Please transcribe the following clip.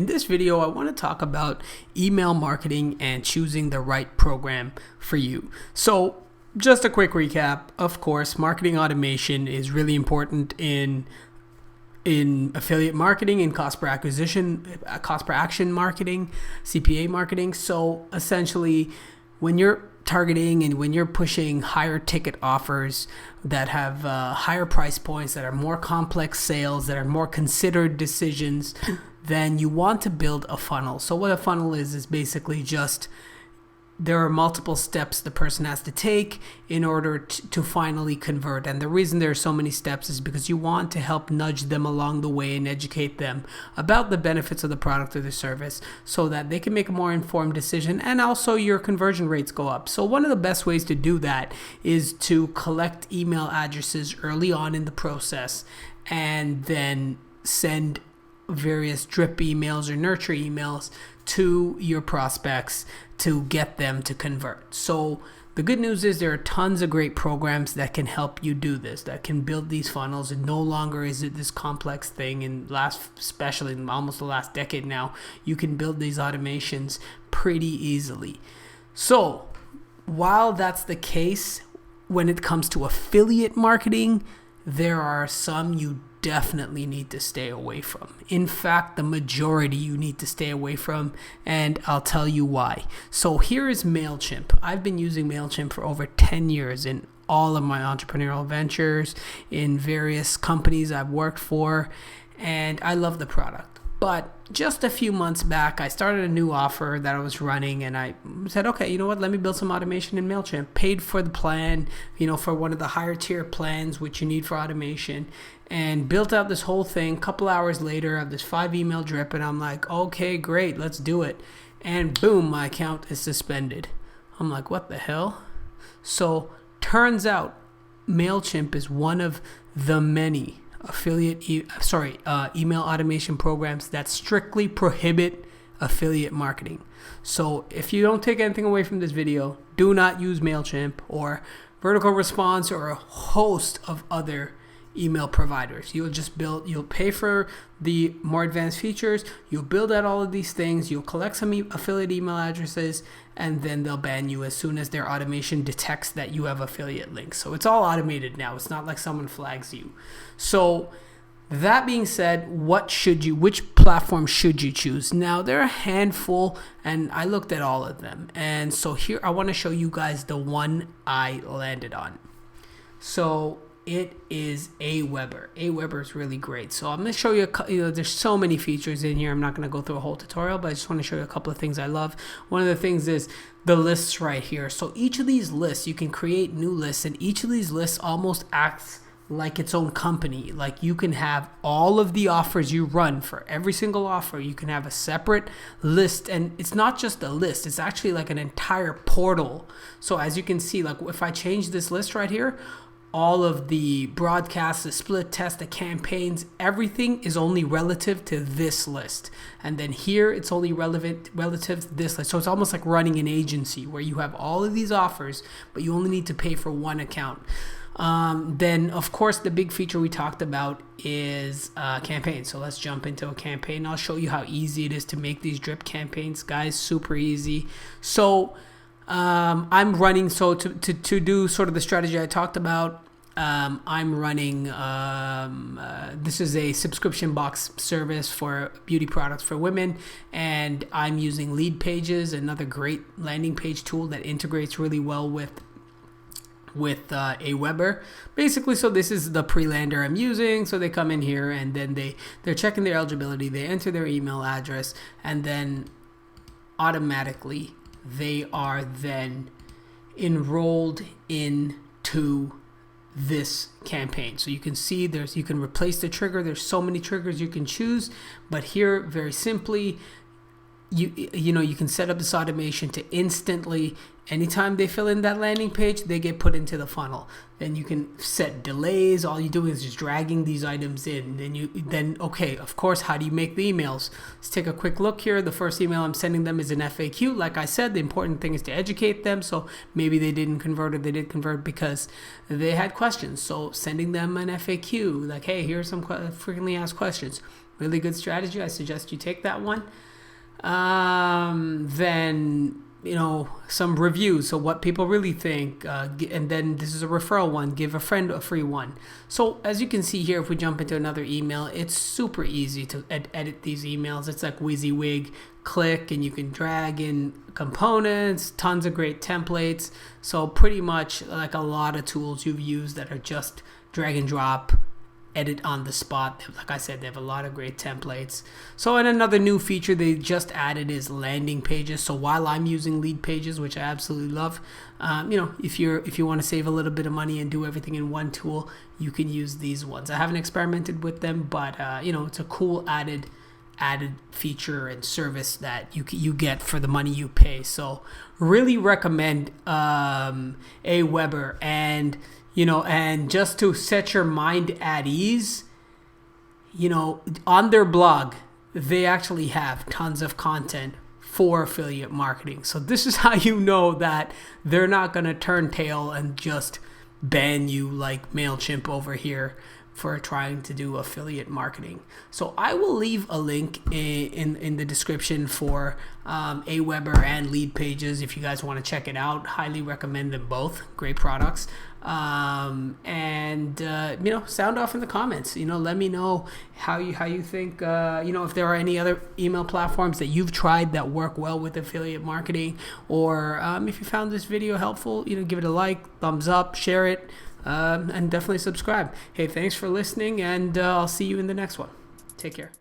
In this video, I want to talk about email marketing and choosing the right program for you. So just a quick recap. Of course, marketing automation is really important in affiliate marketing and cost per action marketing, CPA marketing. So essentially, when you're targeting and when you're pushing higher ticket offers that have higher price points, that are more complex sales, that are more considered decisions, then you want to build a funnel. So what a funnel is basically just there are multiple steps the person has to take in order to finally convert. And the reason there are so many steps is because you want to help nudge them along the way and educate them about the benefits of the product or the service so that they can make a more informed decision, and also your conversion rates go up. So one of the best ways to do that is to collect email addresses early on in the process and then send various drip emails or nurture emails to your prospects to get them to convert. So the good news is there are tons of great programs that can help you do this, that can build these funnels. And no longer is it this complex thing. And especially in almost the last decade now, you can build these automations pretty easily. So while that's the case, when it comes to affiliate marketing, there are some you definitely need to stay away from. In fact, the majority you need to stay away from, and I'll tell you why. So here is Mailchimp. I've been using Mailchimp for over 10 years in all of my entrepreneurial ventures, in various companies I've worked for, and I love the product. But just a few months back, I started a new offer that I was running, and I said, okay, you know what, let me build some automation in Mailchimp. Paid for the plan, for one of the higher tier plans, which you need for automation, and built out this whole thing. A couple hours later, I have this 5 email drip, and I'm like, okay, great, let's do it. And boom, my account is suspended. I'm like, what the hell? So turns out Mailchimp is one of the many email automation programs that strictly prohibit affiliate marketing. So if you don't take anything away from this video, do not use Mailchimp or Vertical Response or a host of other email providers. You'll pay for the more advanced features, you'll build out all of these things, you'll collect some affiliate email addresses, and then they'll ban you as soon as their automation detects that you have affiliate links. So it's all automated now. It's not like someone flags you. So that being said, which platform should you choose? Now, there are a handful, and I looked at all of them. And so here, I want to show you guys the one I landed on. So it is AWeber. AWeber is really great. So I'm going to show you, there's so many features in here. I'm not going to go through a whole tutorial, but I just want to show you a couple of things I love. One of the things is the lists right here. So each of these lists, you can create new lists, and each of these lists almost acts like its own company. Like you can have all of the offers you run for every single offer. You can have a separate list, and it's not just a list. It's actually like an entire portal. So as you can see, like if I change this list right here, all of the broadcasts, the split tests, the campaigns, everything is only relative to this list. And then here it's only relative to this list. So it's almost like running an agency where you have all of these offers, but you only need to pay for one account. Then of course the big feature we talked about is campaigns. So let's jump into a campaign. I'll show you how easy it is to make these drip campaigns, guys. Super easy. So I'm running, so to do sort of the strategy I talked about, I'm running, this is a subscription box service for beauty products for women, and I'm using Leadpages, another great landing page tool that integrates really well with AWeber. Basically, so this is the pre-lander I'm using. So they come in here, and then they're checking their eligibility, they enter their email address, and then automatically they are then enrolled into this campaign. So you can see you can replace the trigger. There's so many triggers you can choose, but here very simply you can set up this automation to instantly, anytime they fill in that landing page, they get put into the funnel. Then you can set delays. All you're doing is just dragging these items in. Then okay, of course, how do you make the emails? Let's take a quick look here. The first email I'm sending them is an FAQ. Like I said, the important thing is to educate them. So maybe they didn't convert, or they did convert because they had questions. So sending them an FAQ, like, hey, here's some frequently asked questions. really good strategy. I suggest you take that one. Then, some reviews, so what people really think, and then this is a referral one, give a friend a free one. So as you can see here, if we jump into another email, it's super easy to edit these emails. It's like WYSIWYG, click and you can drag in components, tons of great templates. So pretty much like a lot of tools you've used that are just drag and drop, edit on the spot. Like I said, they have a lot of great templates. So, and another new feature they just added is landing pages. So while I'm using Leadpages, which I absolutely love, if you want to save a little bit of money and do everything in one tool, you can use these ones. I haven't experimented with them, but it's a cool added feature and service that you get for the money you pay. So really recommend AWeber. And and just to set your mind at ease, on their blog, they actually have tons of content for affiliate marketing. So this is how you know that they're not going to turn tail and just ban you like Mailchimp over here for trying to do affiliate marketing. So I will leave a link in the description for AWeber and Leadpages if you guys want to check it out. Highly recommend them both. Great products. Sound off in the comments. Let me know how you think. If there are any other email platforms that you've tried that work well with affiliate marketing, or if you found this video helpful, give it a like, thumbs up, share it. And definitely subscribe. Hey, thanks for listening, and I'll see you in the next one. Take care.